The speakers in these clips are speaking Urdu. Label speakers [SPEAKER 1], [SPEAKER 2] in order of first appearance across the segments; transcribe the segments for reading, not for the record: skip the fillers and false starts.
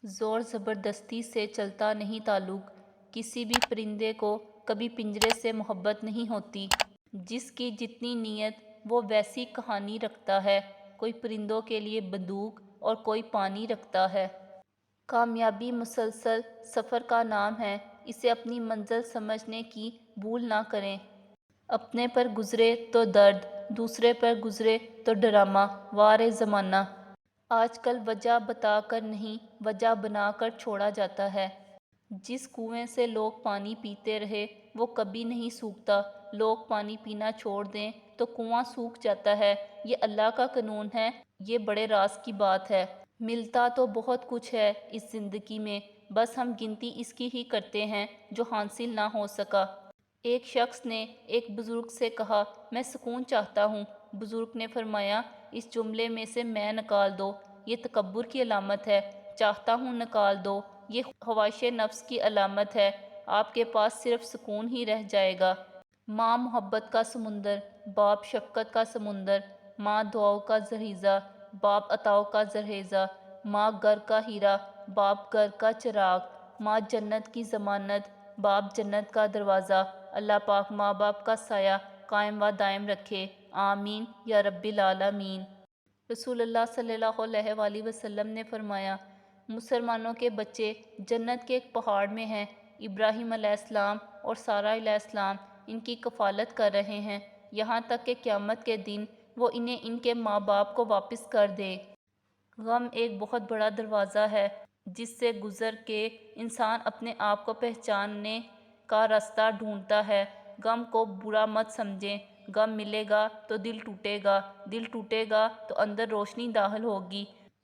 [SPEAKER 1] زور زبردستی سے چلتا نہیں تعلق۔ کسی بھی پرندے کو کبھی پنجرے سے محبت نہیں ہوتی۔ جس کی جتنی نیت وہ ویسی کہانی رکھتا ہے۔ کوئی پرندوں کے لیے بندوق اور کوئی پانی رکھتا ہے۔ کامیابی مسلسل سفر کا نام ہے، اسے اپنی منزل سمجھنے کی بھول نہ کریں۔ اپنے پر گزرے تو درد، دوسرے پر گزرے تو ڈرامہ وار زمانہ۔ آج کل وجہ بتا کر نہیں، وجہ بنا کر چھوڑا جاتا ہے۔ جس کنویں سے لوگ پانی پیتے رہے وہ کبھی نہیں سوکھتا۔ لوگ پانی پینا چھوڑ دیں تو کنواں سوکھ جاتا ہے۔ یہ اللہ کا قانون ہے، یہ بڑے راز کی بات ہے۔ ملتا تو بہت کچھ ہے اس زندگی میں، بس ہم گنتی اس کی ہی کرتے ہیں جو حاصل نہ ہو سکا۔ ایک شخص نے ایک بزرگ سے کہا، میں سکون چاہتا ہوں۔ بزرگ نے فرمایا، اس جملے میں سے میں نکال دو، یہ تکبر کی علامت ہے۔ چاہتا ہوں نکال دو، یہ خواہش نفس کی علامت ہے۔ آپ کے پاس صرف سکون ہی رہ جائے گا۔ ماں محبت کا سمندر، باپ شفقت کا سمندر، ماں دعاؤں کا زریزہ، باپ عطاؤں کا زریزہ، ماں گھر کا ہیرا، باپ گھر کا چراغ، ماں جنت کی ضمانت، باپ جنت کا دروازہ۔ اللہ پاک ماں باپ کا سایہ قائم و دائم رکھے، آمین یا رب العالمین۔ رسول اللہ صلی اللہ علیہ وآلہ وسلم نے فرمایا، مسلمانوں کے بچے جنت کے ایک پہاڑ میں ہیں، ابراہیم علیہ السلام اور سارہ علیہ السلام ان کی کفالت کر رہے ہیں، یہاں تک کہ قیامت کے دن وہ انہیں ان کے ماں باپ کو واپس کر دے۔ غم ایک بہت بڑا دروازہ ہے جس سے گزر کے انسان اپنے آپ کو پہچاننے کا راستہ ڈھونڈتا ہے۔ غم کو برا مت سمجھیں، غم ملے گا تو دل ٹوٹے گا، دل ٹوٹے گا تو اندر روشنی داخل ہوگی،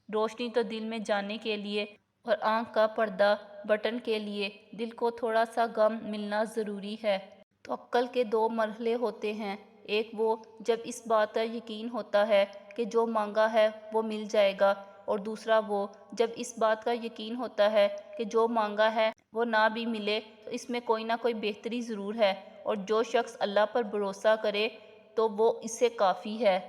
[SPEAKER 1] روشنی تو دل میں جانے کے لیے اور آنکھ کا پردہ بٹن کے لیے دل کو تھوڑا سا غم ملنا ضروری ہے۔ توکل کے دو مرحلے ہوتے ہیں، ایک وہ جب اس بات کا یقین ہوتا ہے کہ جو مانگا ہے وہ مل جائے گا، اور دوسرا وہ جب اس بات کا یقین ہوتا ہے کہ جو مانگا ہے وہ نہ بھی ملے تو اس میں کوئی نہ کوئی بہتری ضرور ہے، اور جو شخص اللہ پر بھروسہ کرے تو وہ اس سے کافی ہے۔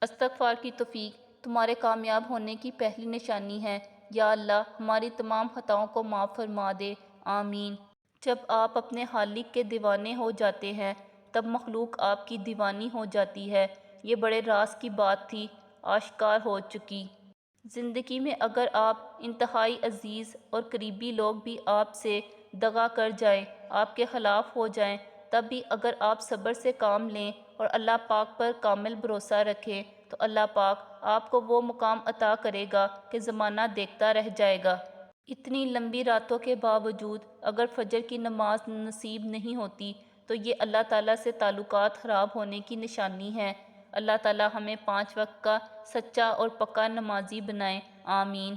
[SPEAKER 1] استغفار کی توفیق تمہارے کامیاب ہونے کی پہلی نشانی ہے۔ یا اللہ ہماری تمام خطاؤں کو معاف فرما دے، آمین۔ جب آپ اپنے خالق کے دیوانے ہو جاتے ہیں تب مخلوق آپ کی دیوانی ہو جاتی ہے۔ یہ بڑے راز کی بات تھی، آشکار ہو چکی۔ زندگی میں اگر آپ انتہائی عزیز اور قریبی لوگ بھی آپ سے دغا کر جائیں، آپ کے خلاف ہو جائیں، تب بھی اگر آپ صبر سے کام لیں اور اللہ پاک پر کامل بھروسہ رکھیں تو اللہ پاک آپ کو وہ مقام عطا کرے گا کہ زمانہ دیکھتا رہ جائے گا۔ اتنی لمبی راتوں کے باوجود اگر فجر کی نماز نصیب نہیں ہوتی تو یہ اللہ تعالیٰ سے تعلقات خراب ہونے کی نشانی ہے۔ اللہ تعالیٰ ہمیں 5 وقت کا سچا اور پکا نمازی بنائے، آمین۔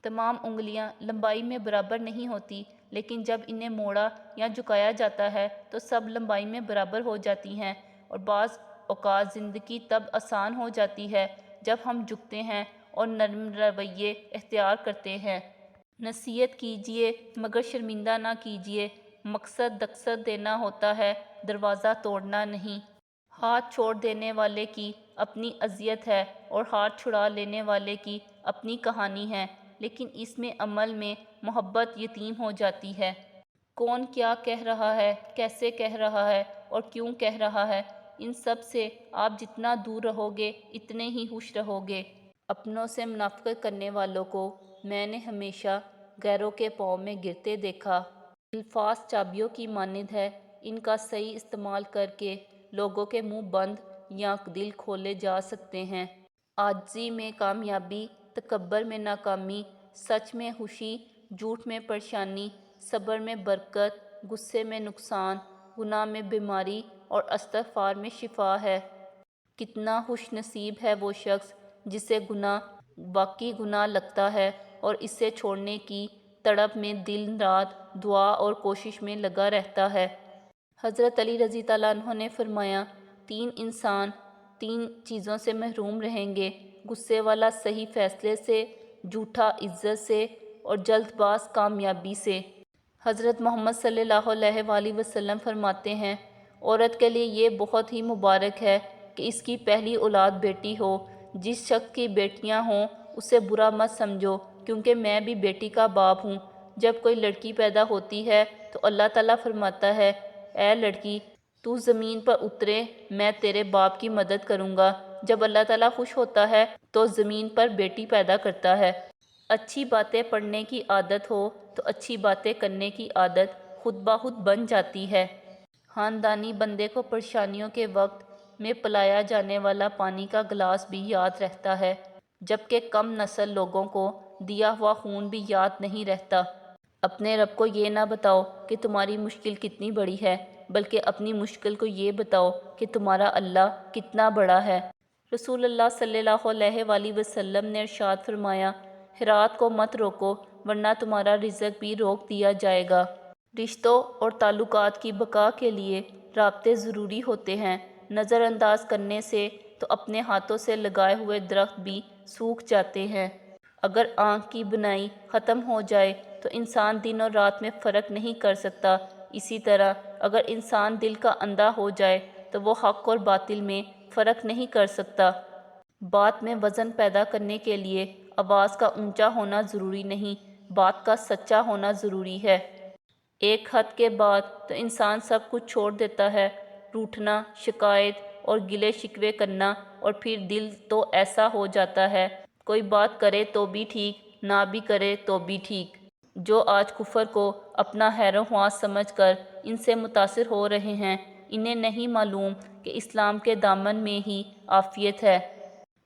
[SPEAKER 1] تمام انگلیاں لمبائی میں برابر نہیں ہوتی، لیکن جب انہیں موڑا یا جھکایا جاتا ہے تو سب لمبائی میں برابر ہو جاتی ہیں، اور بعض اوقات زندگی تب آسان ہو جاتی ہے جب ہم جھکتے ہیں اور نرم رویے اختیار کرتے ہیں۔ نصیحت کیجیے مگر شرمندہ نہ کیجیے، مقصد دقت دینا ہوتا ہے، دروازہ توڑنا نہیں۔ ہاتھ چھوڑ دینے والے کی اپنی اذیت ہے اور ہاتھ چھڑا لینے والے کی اپنی کہانی ہے، لیکن اس میں عمل میں محبت یتیم ہو جاتی ہے۔ کون کیا کہہ رہا ہے، کیسے کہہ رہا ہے اور کیوں کہہ رہا ہے، ان سب سے آپ جتنا دور رہو گے اتنے ہی خوش رہو گے۔ اپنوں سے منافقت کرنے والوں کو میں نے ہمیشہ غیروں کے پاؤں میں گرتے دیکھا۔ الفاظ چابیوں کی مانند ہے، ان کا صحیح استعمال کر کے لوگوں کے منہ بند یا دل کھولے جا سکتے ہیں۔ عاجزی میں کامیابی، تکبر میں ناکامی، سچ میں خوشی، جھوٹ میں پریشانی، صبر میں برکت، غصے میں نقصان، گناہ میں بیماری اور استغفار میں شفا ہے۔ کتنا خوش نصیب ہے وہ شخص جسے گناہ واقعی گناہ لگتا ہے اور اسے چھوڑنے کی تڑپ میں دن رات دعا اور کوشش میں لگا رہتا ہے۔ حضرت علی رضی اللہ عنہ نے فرمایا، 3 انسان 3 چیزوں سے محروم رہیں گے، غصے والا صحیح فیصلے سے، جھوٹا عزت سے اور جلد باز کامیابی سے۔ حضرت محمد صلی اللہ علیہ وآلہ وسلم فرماتے ہیں، عورت کے لیے یہ بہت ہی مبارک ہے کہ اس کی پہلی اولاد بیٹی ہو۔ جس شخص کی بیٹیاں ہوں اسے برا مت سمجھو، کیونکہ میں بھی بیٹی کا باپ ہوں۔ جب کوئی لڑکی پیدا ہوتی ہے تو اللہ تعالیٰ فرماتا ہے، اے لڑکی تو زمین پر اترے، میں تیرے باپ کی مدد کروں گا۔ جب اللہ تعالیٰ خوش ہوتا ہے تو زمین پر بیٹی پیدا کرتا ہے۔ اچھی باتیں پڑھنے کی عادت ہو تو اچھی باتیں کرنے کی عادت خود بخود بن جاتی ہے۔ خاندانی بندے کو پریشانیوں کے وقت میں پلایا جانے والا پانی کا گلاس بھی یاد رہتا ہے، جبکہ کم نسل لوگوں کو دیا ہوا خون بھی یاد نہیں رہتا۔ اپنے رب کو یہ نہ بتاؤ کہ تمہاری مشکل کتنی بڑی ہے، بلکہ اپنی مشکل کو یہ بتاؤ کہ تمہارا اللہ کتنا بڑا ہے۔ رسول اللہ صلی اللہ علیہ وآلہ وسلم نے ارشاد فرمایا، خیرات کو مت روکو ورنہ تمہارا رزق بھی روک دیا جائے گا۔ رشتوں اور تعلقات کی بقا کے لیے رابطے ضروری ہوتے ہیں۔ نظر انداز کرنے سے تو اپنے ہاتھوں سے لگائے ہوئے درخت بھی سوکھ جاتے ہیں۔ اگر آنکھ کی بینائی ختم ہو جائے تو انسان دن اور رات میں فرق نہیں کر سکتا۔ اسی طرح اگر انسان دل کا اندھا ہو جائے تو وہ حق اور باطل میں فرق نہیں کر سکتا۔ بات میں وزن پیدا کرنے کے لیے آواز کا اونچا ہونا ضروری نہیں، بات کا سچا ہونا ضروری ہے۔ ایک حد کے بعد تو انسان سب کچھ چھوڑ دیتا ہے، روٹھنا، شکایت اور گلے شکوے کرنا، اور پھر دل تو ایسا ہو جاتا ہے کوئی بات کرے تو بھی ٹھیک، نہ بھی کرے تو بھی ٹھیک۔ جو آج کفر کو اپنا خیر و خواہ سمجھ کر ان سے متاثر ہو رہے ہیں، انہیں نہیں معلوم کہ اسلام کے دامن میں ہی عافیت ہے۔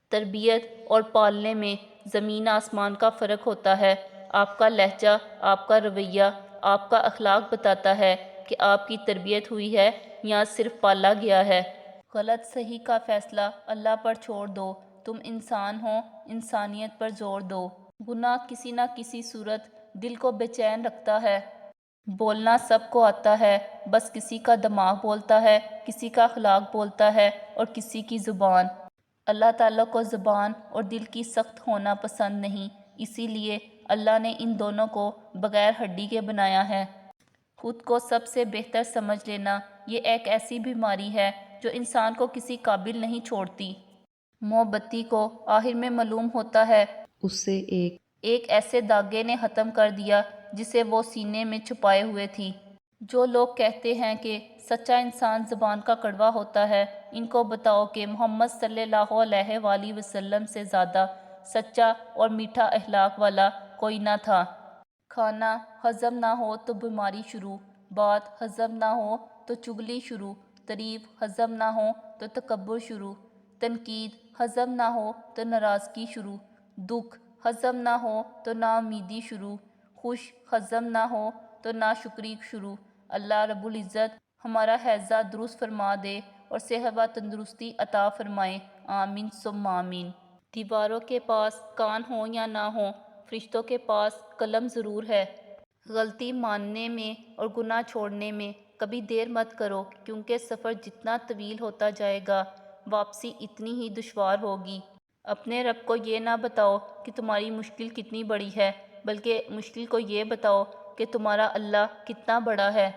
[SPEAKER 1] تربیت اور پالنے میں زمین آسمان کا فرق ہوتا ہے۔ آپ کا لہجہ، آپ کا رویہ، آپ کا اخلاق بتاتا ہے کہ آپ کی تربیت ہوئی ہے یا صرف پالا گیا ہے۔ غلط صحیح کا فیصلہ اللہ پر چھوڑ دو، تم انسان ہو، انسانیت پر زور دو۔ گناہ کسی نہ کسی صورت دل کو بے چین رکھتا ہے۔ بولنا سب کو آتا ہے، بس کسی کا دماغ بولتا ہے، کسی کا اخلاق بولتا ہے اور کسی کی زبان۔ اللہ تعالیٰ کو زبان اور دل کی سخت ہونا پسند نہیں، اسی لیے اللہ نے ان دونوں کو بغیر ہڈی کے بنایا ہے۔ خود کو سب سے بہتر سمجھ لینا یہ ایک ایسی بیماری ہے جو انسان کو کسی قابل نہیں چھوڑتی۔ موم بتی کو آخر میں معلوم ہوتا ہے اس سے ایک ایسے داغے نے ختم کر دیا جسے وہ سینے میں چھپائے ہوئے تھی۔ جو لوگ کہتے ہیں کہ سچا انسان زبان کا کڑوا ہوتا ہے، ان کو بتاؤ کہ محمد صلی اللہ علیہ وآلہ وسلم سے زیادہ سچا اور میٹھا اخلاق والا کوئی نہ تھا۔ کھانا ہضم نہ ہو تو بیماری شروع، بات ہضم نہ ہو تو چغلی شروع، تعریف ہضم نہ ہو تو تکبر شروع، تنقید ہضم نہ ہو تو ناراضگی شروع، دکھ ہضم نہ ہو تو ناامیدی شروع، خوش ہضم نہ ہو تو ناشکری شروع۔ اللہ رب العزت ہمارا ہیضہ درست فرما دے اور صحت و تندرستی عطا فرمائے، آمین ثم آمین۔ دیواروں کے پاس کان ہو یا نہ ہو، فرشتوں کے پاس قلم ضرور ہے۔ غلطی ماننے میں اور گناہ چھوڑنے میں کبھی دیر مت کرو، کیونکہ سفر جتنا طویل ہوتا جائے گا واپسی اتنی ہی دشوار ہوگی۔ اپنے رب کو یہ نہ بتاؤ کہ تمہاری مشکل کتنی بڑی ہے، بلکہ مشکل کو یہ بتاؤ کہ تمہارا اللہ کتنا بڑا ہے۔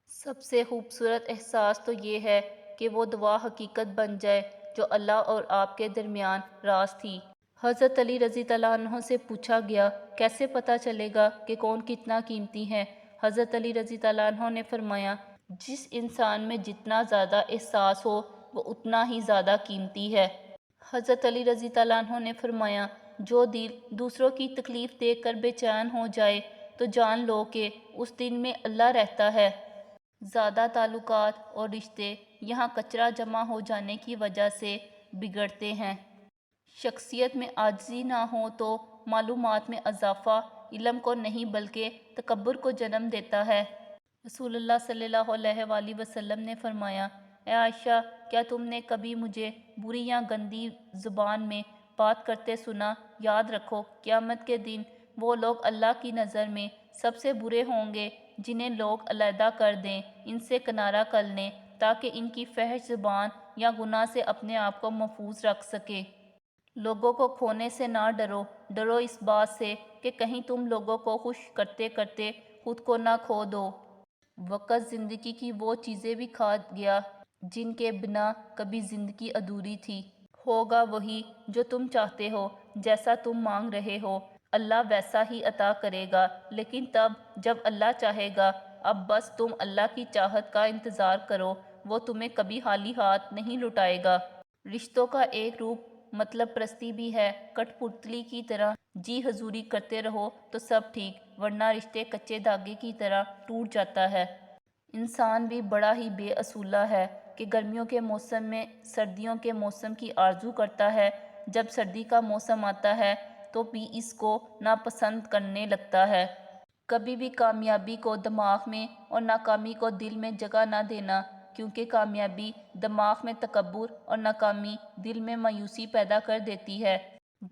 [SPEAKER 1] سب سے خوبصورت احساس تو یہ ہے کہ وہ دعا حقیقت بن جائے جو اللہ اور آپ کے درمیان راز تھی۔ حضرت علی رضی اللہ عنہ سے پوچھا گیا، کیسے پتہ چلے گا کہ کون کتنا قیمتی ہے؟ حضرت علی رضی اللہ عنہ نے فرمایا، جس انسان میں جتنا زیادہ احساس ہو وہ اتنا ہی زیادہ قیمتی ہے۔ حضرت علی رضی اللہ عنہ نے فرمایا، جو دل دوسروں کی تکلیف دیکھ کر بے چین ہو جائے تو جان لو کہ اس دل میں اللہ رہتا ہے۔ زیادہ تعلقات اور رشتے یہاں کچرا جمع ہو جانے کی وجہ سے بگڑتے ہیں۔ شخصیت میں عاجزی نہ ہو تو معلومات میں اضافہ علم کو نہیں بلکہ تکبر کو جنم دیتا ہے۔ رسول اللہ صلی اللہ علیہ وآلہ وسلم نے فرمایا، اے عائشہ، کیا تم نے کبھی مجھے بری یا گندی زبان میں بات کرتے سنا؟ یاد رکھو قیامت کے دن وہ لوگ اللہ کی نظر میں سب سے برے ہوں گے جنہیں لوگ علیحدہ کر دیں، ان سے کنارہ کر لیں تاکہ ان کی فحش زبان یا گناہ سے اپنے آپ کو محفوظ رکھ سکے۔ لوگوں کو کھونے سے نہ ڈرو، ڈرو اس بات سے کہ کہیں تم لوگوں کو خوش کرتے کرتے خود کو نہ کھو دو۔ وقت زندگی کی وہ چیزیں بھی کھا گیا جن کے بنا کبھی زندگی ادھوری تھی۔ ہوگا وہی جو تم چاہتے ہو، جیسا تم مانگ رہے ہو۔ اللہ ویسا ہی عطا کرے گا، لیکن تب جب اللہ چاہے گا۔ اب بس تم اللہ کی چاہت کا انتظار کرو، وہ تمہیں کبھی خالی ہاتھ نہیں لوٹائے گا۔ رشتوں کا ایک روپ مطلب پرستی بھی ہے۔ کٹ پتلی کی طرح جی حضوری کرتے رہو تو سب ٹھیک، ورنہ رشتے کچے دھاگے کی طرح ٹوٹ جاتا ہے۔ انسان بھی بڑا ہی بے اصولہ ہے کہ گرمیوں کے موسم میں سردیوں کے موسم کی آرزو کرتا ہے، جب سردی کا موسم آتا ہے تو بھی اس کو ناپسند کرنے لگتا ہے۔ کبھی بھی کامیابی کو دماغ میں اور ناکامی کو دل میں جگہ نہ دینا، کیونکہ کامیابی دماغ میں تکبر اور ناکامی دل میں مایوسی پیدا کر دیتی ہے۔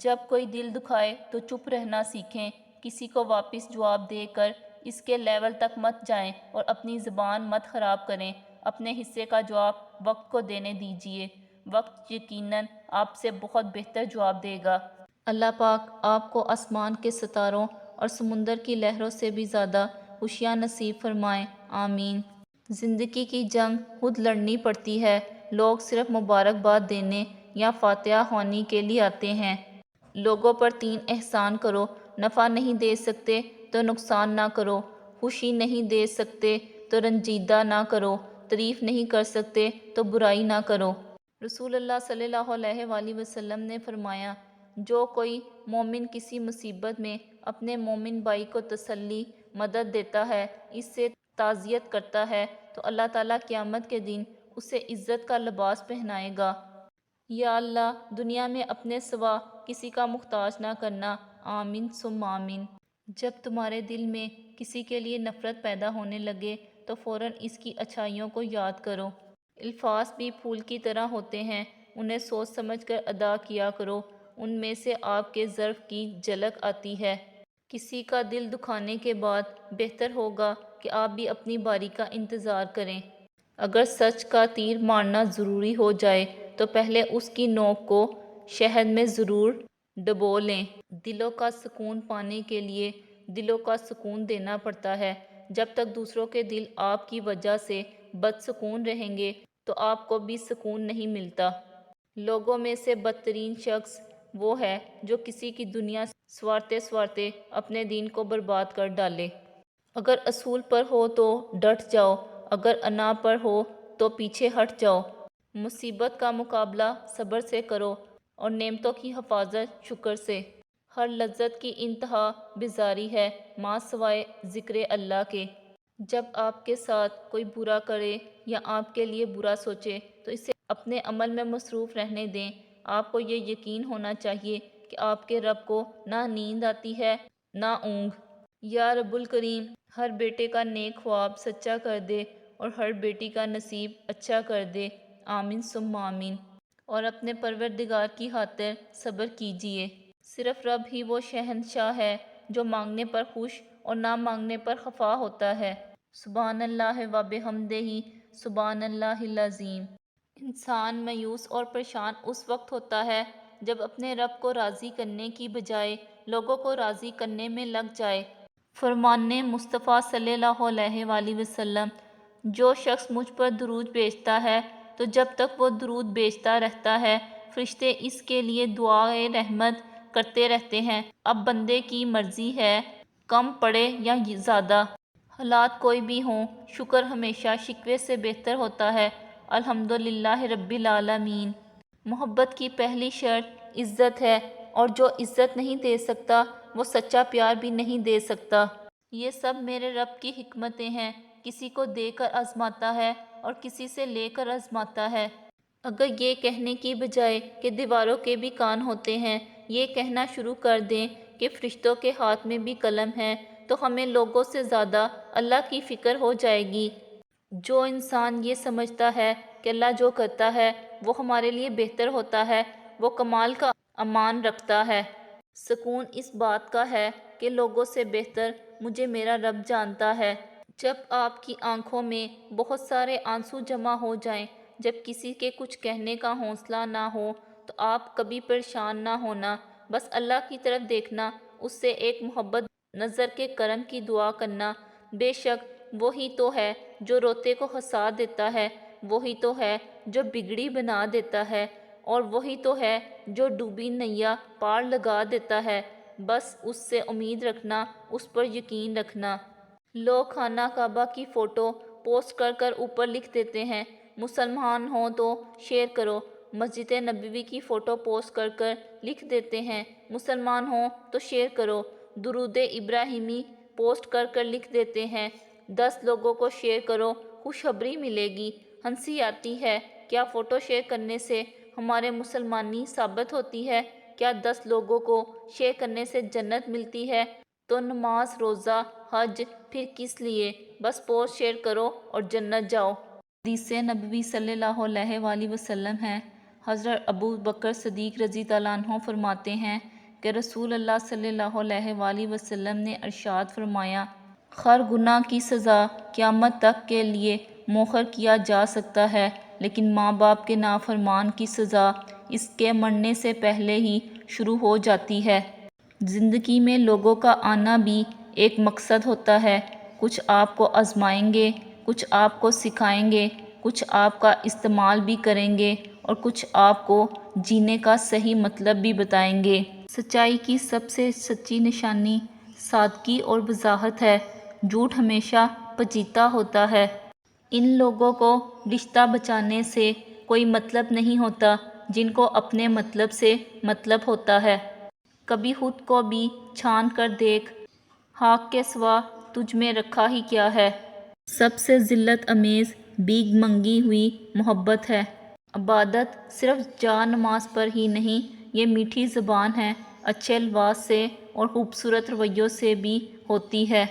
[SPEAKER 1] جب کوئی دل دکھائے تو چپ رہنا سیکھیں، کسی کو واپس جواب دے کر اس کے لیول تک مت جائیں اور اپنی زبان مت خراب کریں۔ اپنے حصے کا جواب وقت کو دینے دیجیے، وقت یقیناً آپ سے بہت بہتر جواب دے گا۔ اللہ پاک آپ کو آسمان کے ستاروں اور سمندر کی لہروں سے بھی زیادہ خوشیاں نصیب فرمائیں، آمین۔ زندگی کی جنگ خود لڑنی پڑتی ہے، لوگ صرف مبارکباد دینے یا فاتحہ خوانی کے لیے آتے ہیں۔ لوگوں پر 3 احسان کرو، نفع نہیں دے سکتے تو نقصان نہ کرو، خوشی نہیں دے سکتے تو رنجیدہ نہ کرو، تعریف نہیں کر سکتے تو برائی نہ کرو۔ رسول اللہ صلی اللہ علیہ وآلہ وسلم نے فرمایا، جو کوئی مومن کسی مصیبت میں اپنے مومن بھائی کو تسلی، مدد دیتا ہے، اس سے تعزیت کرتا ہے تو اللہ تعالیٰ قیامت کے دن اسے عزت کا لباس پہنائے گا۔ یا اللہ دنیا میں اپنے سوا کسی کا محتاج نہ کرنا، آمین ثم آمین۔ جب تمہارے دل میں کسی کے لیے نفرت پیدا ہونے لگے تو فوراً اس کی اچھائیوں کو یاد کرو۔ الفاظ بھی پھول کی طرح ہوتے ہیں، انہیں سوچ سمجھ کر ادا کیا کرو، ان میں سے آپ کے ظرف کی جھلک آتی ہے۔ کسی کا دل دکھانے کے بعد بہتر ہوگا کہ آپ بھی اپنی باری کا انتظار کریں۔ اگر سچ کا تیر مارنا ضروری ہو جائے تو پہلے اس کی نوک کو شہد میں ضرور ڈبو لیں۔ دلوں کا سکون پانے کے لیے دلوں کا سکون دینا پڑتا ہے۔ جب تک دوسروں کے دل آپ کی وجہ سے بدسکون رہیں گے تو آپ کو بھی سکون نہیں ملتا۔ لوگوں میں سے بدترین شخص وہ ہے جو کسی کی دنیا سنوارتے سنوارتے اپنے دین کو برباد کر ڈالے۔ اگر اصول پر ہو تو ڈٹ جاؤ، اگر انا پر ہو تو پیچھے ہٹ جاؤ۔ مصیبت کا مقابلہ صبر سے کرو اور نعمتوں کی حفاظت شکر سے۔ ہر لذت کی انتہا بیزاری ہے ماں سوائے ذکر اللہ کے۔ جب آپ کے ساتھ کوئی برا کرے یا آپ کے لیے برا سوچے تو اسے اپنے عمل میں مصروف رہنے دیں۔ آپ کو یہ یقین ہونا چاہیے کہ آپ کے رب کو نہ نیند آتی ہے نہ اونگ۔ یا رب الکریم ہر بیٹے کا نیک خواب سچا کر دے اور ہر بیٹی کا نصیب اچھا کر دے، آمین ثم آمین۔ اور اپنے پروردگار کی خاطر صبر کیجیے۔ صرف رب ہی وہ شہنشاہ ہے جو مانگنے پر خوش اور نہ مانگنے پر خفا ہوتا ہے۔ سبحان اللہ و بحمدہ، سبحان اللہ العظیم۔ انسان مایوس اور پریشان اس وقت ہوتا ہے جب اپنے رب کو راضی کرنے کی بجائے لوگوں کو راضی کرنے میں لگ جائے۔ فرمان مصطفیٰ صلی اللہ علیہ وآلہ وسلم، جو شخص مجھ پر درود بھیجتا ہے تو جب تک وہ درود بھیجتا رہتا ہے فرشتے اس کے لیے دعائے رحمت کرتے رہتے ہیں۔ اب بندے کی مرضی ہے کم پڑے یا زیادہ۔ حالات کوئی بھی ہوں، شکر ہمیشہ شکوے سے بہتر ہوتا ہے۔ الحمدللہ رب العالمین۔ محبت کی پہلی شرط عزت ہے، اور جو عزت نہیں دے سکتا وہ سچا پیار بھی نہیں دے سکتا۔ یہ سب میرے رب کی حکمتیں ہیں، کسی کو دے کر آزماتا ہے اور کسی سے لے کر آزماتا ہے۔ اگر یہ کہنے کی بجائے کہ دیواروں کے بھی کان ہوتے ہیں، یہ کہنا شروع کر دیں کہ فرشتوں کے ہاتھ میں بھی قلم ہے، تو ہمیں لوگوں سے زیادہ اللہ کی فکر ہو جائے گی۔ جو انسان یہ سمجھتا ہے کہ اللہ جو کرتا ہے وہ ہمارے لیے بہتر ہوتا ہے، وہ کمال کا امان رکھتا ہے۔ سکون اس بات کا ہے کہ لوگوں سے بہتر مجھے میرا رب جانتا ہے۔ جب آپ کی آنکھوں میں بہت سارے آنسو جمع ہو جائیں، جب کسی کے کچھ کہنے کا حوصلہ نہ ہو تو آپ کبھی پریشان نہ ہونا، بس اللہ کی طرف دیکھنا، اس سے ایک محبت نظر کے کرم کی دعا کرنا۔ بے شک وہی تو ہے جو روتے کو ہنسا دیتا ہے، وہی تو ہے جو بگڑی بنا دیتا ہے، اور وہی تو ہے جو ڈوبی نیا پار لگا دیتا ہے۔ بس اس سے امید رکھنا، اس پر یقین رکھنا۔ لوگ خانہ کعبہ کی فوٹو پوسٹ کر کر اوپر لکھ دیتے ہیں مسلمان ہو تو شیئر کرو، مسجد نبوی کی فوٹو پوسٹ کر کر لکھ دیتے ہیں مسلمان ہو تو شیئر کرو، درود ابراہیمی پوسٹ کر کر لکھ دیتے ہیں 10 لوگوں کو شیئر کرو خوشخبری ملے گی۔ ہنسی آتی ہے، کیا فوٹو شیئر کرنے سے ہمارے مسلمانی ثابت ہوتی ہے؟ کیا 10 لوگوں کو شیئر کرنے سے جنت ملتی ہے؟ تو نماز، روزہ، حج پھر کس لیے؟ بس پوسٹ شیئر کرو اور جنت جاؤ۔ حدیث نبوی صلی اللہ علیہ وآلہ وسلم ہے، حضرت ابو بکر صدیق رضی اللہ عنہ فرماتے ہیں کہ رسول اللہ صلی اللہ علیہ وآلہ وسلم نے ارشاد فرمایا، ہر گناہ کی سزا قیامت تک کے لیے مؤخر کیا جا سکتا ہے، لیکن ماں باپ کے نافرمان کی سزا اس کے مرنے سے پہلے ہی شروع ہو جاتی ہے۔ زندگی میں لوگوں کا آنا بھی ایک مقصد ہوتا ہے، کچھ آپ کو آزمائیں گے، کچھ آپ کو سکھائیں گے، کچھ آپ کا استعمال بھی کریں گے اور کچھ آپ کو جینے کا صحیح مطلب بھی بتائیں گے۔ سچائی کی سب سے سچی نشانی سادگی اور وضاحت ہے، جھوٹ ہمیشہ پیچیدہ ہوتا ہے۔ ان لوگوں کو رشتہ بچانے سے کوئی مطلب نہیں ہوتا جن کو اپنے مطلب سے مطلب ہوتا ہے۔ کبھی خود کو بھی چھان کر دیکھ، خاک کے سوا تجھ میں رکھا ہی کیا ہے۔ سب سے ذلت امیز بھیک منگی ہوئی محبت ہے۔ عبادت صرف جا نماز پر ہی نہیں، یہ میٹھی زبان ہے، اچھے الفاظ سے اور خوبصورت رویوں سے بھی ہوتی ہے۔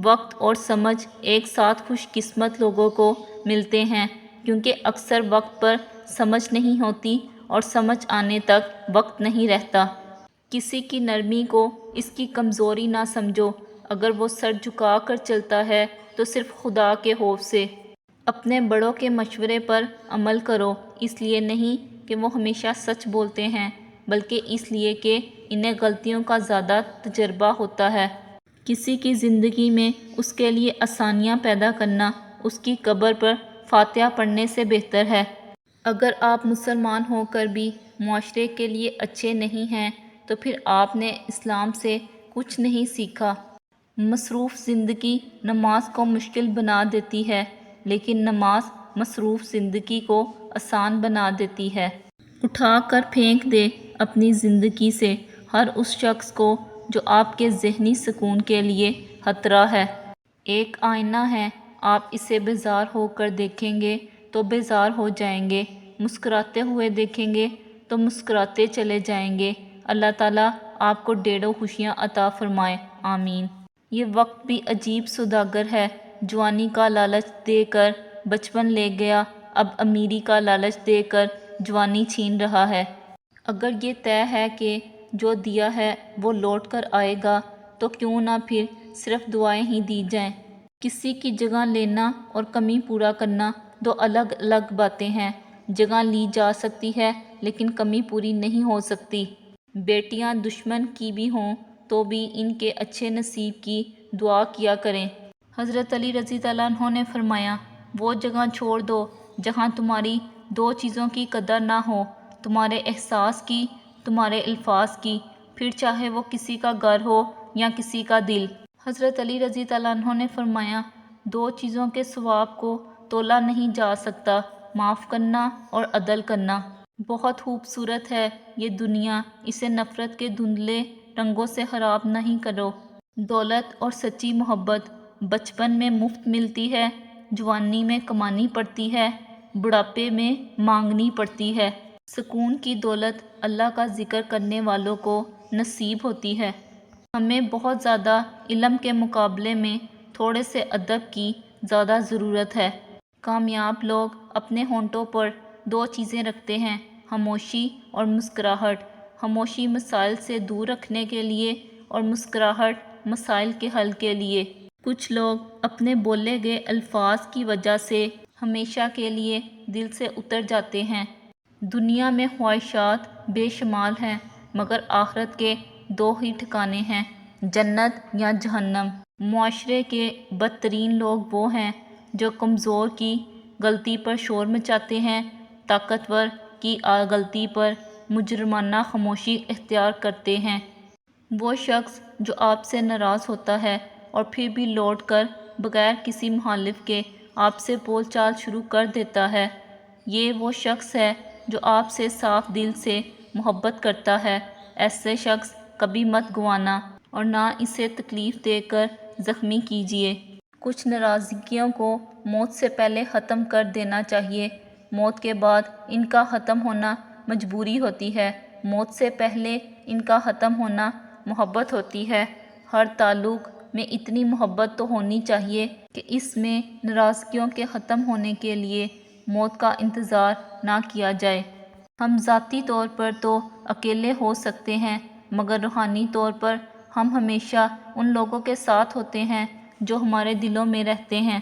[SPEAKER 1] وقت اور سمجھ ایک ساتھ خوش قسمت لوگوں کو ملتے ہیں، کیونکہ اکثر وقت پر سمجھ نہیں ہوتی اور سمجھ آنے تک وقت نہیں رہتا۔ کسی کی نرمی کو اس کی کمزوری نہ سمجھو، اگر وہ سر جھکا کر چلتا ہے تو صرف خدا کے خوف سے۔ اپنے بڑوں کے مشورے پر عمل کرو، اس لیے نہیں کہ وہ ہمیشہ سچ بولتے ہیں، بلکہ اس لیے کہ انہیں غلطیوں کا زیادہ تجربہ ہوتا ہے۔ کسی کی زندگی میں اس کے لیے آسانیاں پیدا کرنا اس کی قبر پر فاتحہ پڑھنے سے بہتر ہے۔ اگر آپ مسلمان ہو کر بھی معاشرے کے لیے اچھے نہیں ہیں تو پھر آپ نے اسلام سے کچھ نہیں سیکھا۔ مصروف زندگی نماز کو مشکل بنا دیتی ہے، لیکن نماز مصروف زندگی کو آسان بنا دیتی ہے۔ اٹھا کر پھینک دے اپنی زندگی سے ہر اس شخص کو جو آپ کے ذہنی سکون کے لیے خطرہ ہے۔ ایک آئینہ ہے، آپ اسے بیزار ہو کر دیکھیں گے تو بیزار ہو جائیں گے، مسکراتے ہوئے دیکھیں گے تو مسکراتے چلے جائیں گے۔ اللہ تعالیٰ آپ کو ڈھیروں خوشیاں عطا فرمائے، آمین۔ یہ وقت بھی عجیب سوداگر ہے، جوانی کا لالچ دے کر بچپن لے گیا، اب امیری کا لالچ دے کر جوانی چھین رہا ہے۔ اگر یہ طے ہے کہ جو دیا ہے وہ لوٹ کر آئے گا تو کیوں نہ پھر صرف دعائیں ہی دی جائیں۔ کسی کی جگہ لینا اور کمی پورا کرنا دو الگ الگ باتیں ہیں۔ جگہ لی جا سکتی ہے لیکن کمی پوری نہیں ہو سکتی۔ بیٹیاں دشمن کی بھی ہوں تو بھی ان کے اچھے نصیب کی دعا کیا کریں۔ حضرت علی رضی اللہ عنہ نے فرمایا، وہ جگہ چھوڑ دو جہاں تمہاری دو چیزوں کی قدر نہ ہو، تمہارے احساس کی، تمہارے الفاظ کی، پھر چاہے وہ کسی کا گھر ہو یا کسی کا دل۔ حضرت علی رضی اللہ عنہ نے فرمایا، دو چیزوں کے ثواب کو تولا نہیں جا سکتا، معاف کرنا اور عدل کرنا۔ بہت خوبصورت ہے یہ دنیا، اسے نفرت کے دھندلے رنگوں سے خراب نہیں کرو۔ دولت اور سچی محبت بچپن میں مفت ملتی ہے، جوانی میں کمانی پڑتی ہے، بڑھاپے میں مانگنی پڑتی ہے۔ سکون کی دولت اللہ کا ذکر کرنے والوں کو نصیب ہوتی ہے۔ ہمیں بہت زیادہ علم کے مقابلے میں تھوڑے سے ادب کی زیادہ ضرورت ہے۔ کامیاب لوگ اپنے ہونٹوں پر دو چیزیں رکھتے ہیں، خاموشی اور مسکراہٹ۔ خاموشی مسائل سے دور رکھنے کے لیے اور مسکراہٹ مسائل کے حل کے لیے۔ کچھ لوگ اپنے بولے گئے الفاظ کی وجہ سے ہمیشہ کے لیے دل سے اتر جاتے ہیں۔ دنیا میں خواہشات بے شمار ہیں، مگر آخرت کے دو ہی ٹھکانے ہیں، جنت یا جہنم۔ معاشرے کے بدترین لوگ وہ ہیں جو کمزور کی غلطی پر شور مچاتے ہیں، طاقتور کی غلطی پر مجرمانہ خاموشی اختیار کرتے ہیں۔ وہ شخص جو آپ سے ناراض ہوتا ہے اور پھر بھی لوٹ کر بغیر کسی مخالف کے آپ سے بول چال شروع کر دیتا ہے، یہ وہ شخص ہے جو آپ سے صاف دل سے محبت کرتا ہے۔ ایسے شخص کبھی مت گنوانا اور نہ اسے تکلیف دے کر زخمی کیجیے۔ کچھ ناراضگیوں کو موت سے پہلے ختم کر دینا چاہیے۔ موت کے بعد ان کا ختم ہونا مجبوری ہوتی ہے، موت سے پہلے ان کا ختم ہونا محبت ہوتی ہے۔ ہر تعلق میں اتنی محبت تو ہونی چاہیے کہ اس میں ناراضگیوں کے ختم ہونے کے لیے موت کا انتظار نہ کیا جائے۔ ہم ذاتی طور پر تو اکیلے ہو سکتے ہیں، مگر روحانی طور پر ہم ہمیشہ ان لوگوں کے ساتھ ہوتے ہیں جو ہمارے دلوں میں رہتے ہیں۔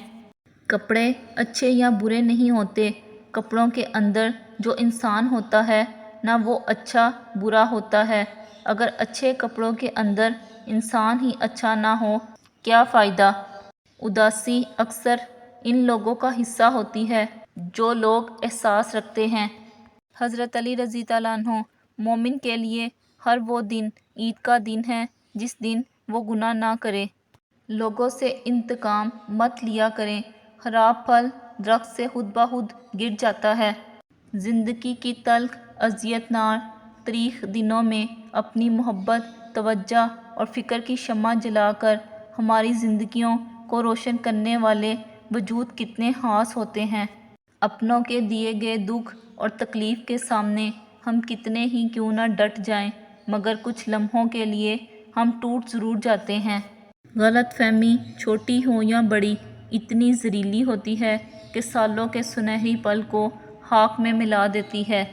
[SPEAKER 1] کپڑے اچھے یا برے نہیں ہوتے، کپڑوں کے اندر جو انسان ہوتا ہے نہ وہ اچھا برا ہوتا ہے۔ اگر اچھے کپڑوں کے اندر انسان ہی اچھا نہ ہو کیا فائدہ؟ اداسی اکثر ان لوگوں کا حصہ ہوتی ہے جو لوگ احساس رکھتے ہیں۔ حضرت علی رضی اللہ عنہ، مومن کے لیے ہر وہ دن عید کا دن ہے جس دن وہ گناہ نہ کرے۔ لوگوں سے انتقام مت لیا کریں، خراب پھل درخت سے خود بخود گر جاتا ہے۔ زندگی کی تلخ اذیت ناک تریخ دنوں میں اپنی محبت، توجہ اور فکر کی شمع جلا کر ہماری زندگیوں کو روشن کرنے والے وجود کتنے خاص ہوتے ہیں۔ اپنوں کے دیے گئے دکھ اور تکلیف کے سامنے ہم کتنے ہی کیوں نہ ڈٹ جائیں، مگر کچھ لمحوں کے لیے ہم ٹوٹ ضرور جاتے ہیں۔ غلط فہمی چھوٹی ہو یا بڑی اتنی زہریلی ہوتی ہے کہ سالوں کے سنہری پل کو خاک میں ملا دیتی ہے۔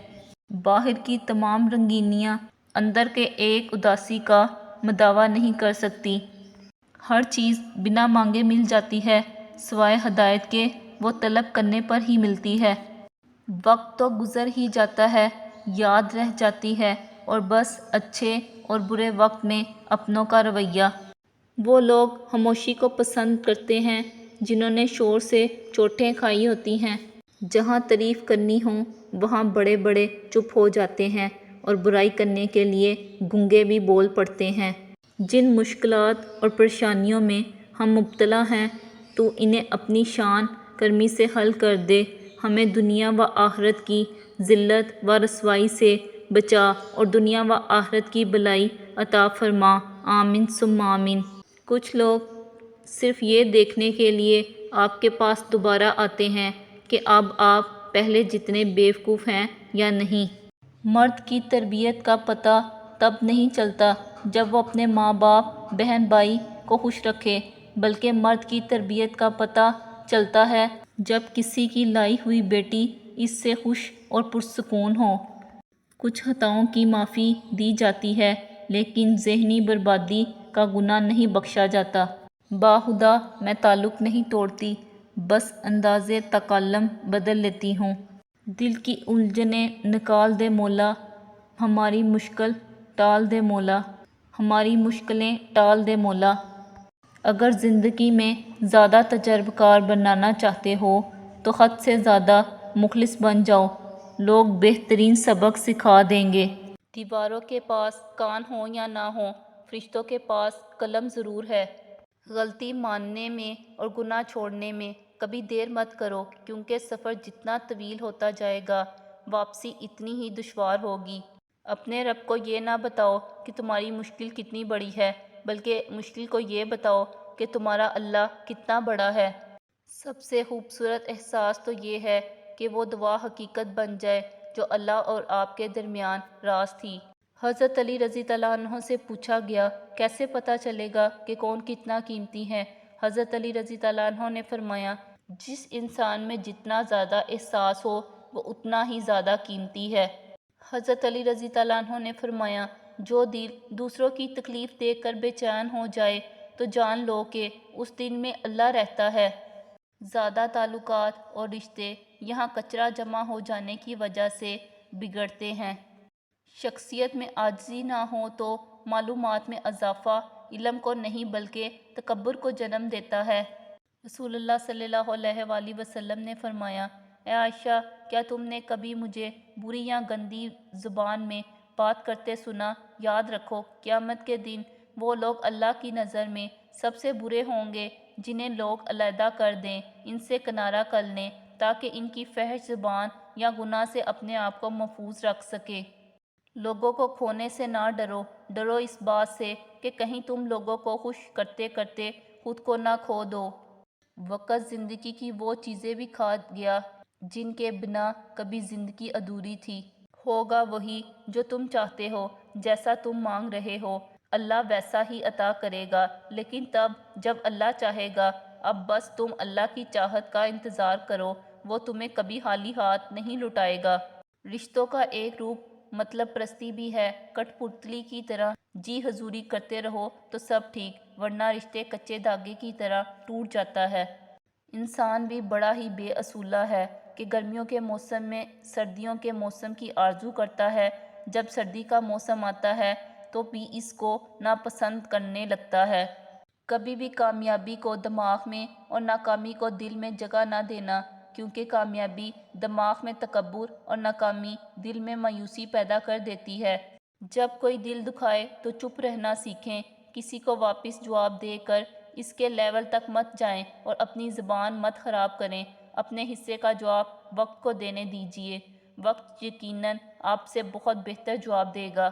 [SPEAKER 1] باہر کی تمام رنگینیاں اندر کے ایک اداسی کا مداوا نہیں کر سکتی۔ ہر چیز بنا مانگے مل جاتی ہے، سوائے ہدایت کے وہ طلب کرنے پر ہی ملتی ہے۔ وقت تو گزر ہی جاتا ہے، یاد رہ جاتی ہے اور بس اچھے اور برے وقت میں اپنوں کا رویہ۔ وہ لوگ خاموشی کو پسند کرتے ہیں جنہوں نے شور سے چوٹیں کھائی ہوتی ہیں۔ جہاں تعریف کرنی ہو وہاں بڑے بڑے چپ ہو جاتے ہیں اور برائی کرنے کے لیے گونگے بھی بول پڑتے ہیں۔ جن مشکلات اور پریشانیوں میں ہم مبتلا ہیں تو انہیں اپنی شان کرمی سے حل کر دے، ہمیں دنیا و آخرت کی ذلت و رسوائی سے بچا اور دنیا و آخرت کی بھلائی عطا فرما، آمین ثم آمین۔ کچھ لوگ صرف یہ دیکھنے کے لیے آپ کے پاس دوبارہ آتے ہیں کہ اب آپ پہلے جتنے بیوقوف ہیں یا نہیں۔ مرد کی تربیت کا پتہ تب نہیں چلتا جب وہ اپنے ماں باپ بہن بھائی کو خوش رکھے، بلکہ مرد کی تربیت کا پتہ چلتا ہے جب کسی کی لائی ہوئی بیٹی اس سے خوش اور پرسکون ہو۔ کچھ خطاؤں کی معافی دی جاتی ہے لیکن ذہنی بربادی کا گناہ نہیں بخشا جاتا۔ باخدا میں تعلق نہیں توڑتی، بس انداز تکلم بدل لیتی ہوں۔ دل کی الجھنیں نکال دے مولا، ہماری مشکل ٹال دے مولا، ہماری مشکلیں ٹال دے مولا۔ اگر زندگی میں زیادہ تجربہ کار بننا چاہتے ہو تو حد سے زیادہ مخلص بن جاؤ، لوگ بہترین سبق سکھا دیں گے۔ دیواروں کے پاس کان ہوں یا نہ ہوں، فرشتوں کے پاس قلم ضرور ہے۔ غلطی ماننے میں اور گناہ چھوڑنے میں کبھی دیر مت کرو، کیونکہ سفر جتنا طویل ہوتا جائے گا واپسی اتنی ہی دشوار ہوگی۔ اپنے رب کو یہ نہ بتاؤ کہ تمہاری مشکل کتنی بڑی ہے، بلکہ مشکل کو یہ بتاؤ کہ تمہارا اللہ کتنا بڑا ہے۔ سب سے خوبصورت احساس تو یہ ہے کہ وہ دعا حقیقت بن جائے جو اللہ اور آپ کے درمیان راز تھی۔ حضرت علی رضی اللہ عنہ سے پوچھا گیا، کیسے پتہ چلے گا کہ کون کتنا قیمتی ہے؟ حضرت علی رضی اللہ عنہ نے فرمایا، جس انسان میں جتنا زیادہ احساس ہو وہ اتنا ہی زیادہ قیمتی ہے۔ حضرت علی رضی اللہ عنہ نے فرمایا، جو دل دوسروں کی تکلیف دیکھ کر بے چین ہو جائے تو جان لو کہ اس دل میں اللہ رہتا ہے۔ زیادہ تعلقات اور رشتے یہاں کچرا جمع ہو جانے کی وجہ سے بگڑتے ہیں۔ شخصیت میں عاجزی نہ ہو تو معلومات میں اضافہ علم کو نہیں بلکہ تکبر کو جنم دیتا ہے۔ رسول اللہ صلی اللہ علیہ وآلہ وسلم نے فرمایا، اے عائشہ، کیا تم نے کبھی مجھے بری یا گندی زبان میں بات کرتے سنا، یاد رکھو قیامت کے دن وہ لوگ اللہ کی نظر میں سب سے برے ہوں گے جنہیں لوگ علیحدہ کر دیں، ان سے کنارہ کر لیں تاکہ ان کی فحش زبان یا گناہ سے اپنے آپ کو محفوظ رکھ سکے۔ لوگوں کو کھونے سے نہ ڈرو، ڈرو اس بات سے کہ کہیں تم لوگوں کو خوش کرتے کرتے خود کو نہ کھو دو۔ وقت زندگی کی وہ چیزیں بھی کھا گیا جن کے بنا کبھی زندگی ادھوری تھی۔ ہوگا وہی جو تم چاہتے ہو، جیسا تم مانگ رہے ہو، اللہ ویسا ہی عطا کرے گا، لیکن تب جب اللہ چاہے گا۔ اب بس تم اللہ کی چاہت کا انتظار کرو، وہ تمہیں کبھی خالی ہاتھ نہیں لوٹائے گا۔ رشتوں کا ایک روپ مطلب پرستی بھی ہے، کٹ پتلی کی طرح جی حضوری کرتے رہو تو سب ٹھیک، ورنہ رشتے کچے دھاگے کی طرح ٹوٹ جاتا ہے۔ انسان بھی بڑا ہی بے اصولہ ہے کہ گرمیوں کے موسم میں سردیوں کے موسم کی آرزو کرتا ہے، جب سردی کا موسم آتا ہے تو بھی اس کو ناپسند کرنے لگتا ہے۔ کبھی بھی کامیابی کو دماغ میں اور ناکامی کو دل میں جگہ نہ دینا، کیونکہ کامیابی دماغ میں تکبر اور ناکامی دل میں مایوسی پیدا کر دیتی ہے۔ جب کوئی دل دکھائے تو چپ رہنا سیکھیں، کسی کو واپس جواب دے کر اس کے لیول تک مت جائیں اور اپنی زبان مت خراب کریں۔ اپنے حصے کا جواب وقت کو دینے دیجیے، وقت یقیناً آپ سے بہت بہتر جواب دے گا۔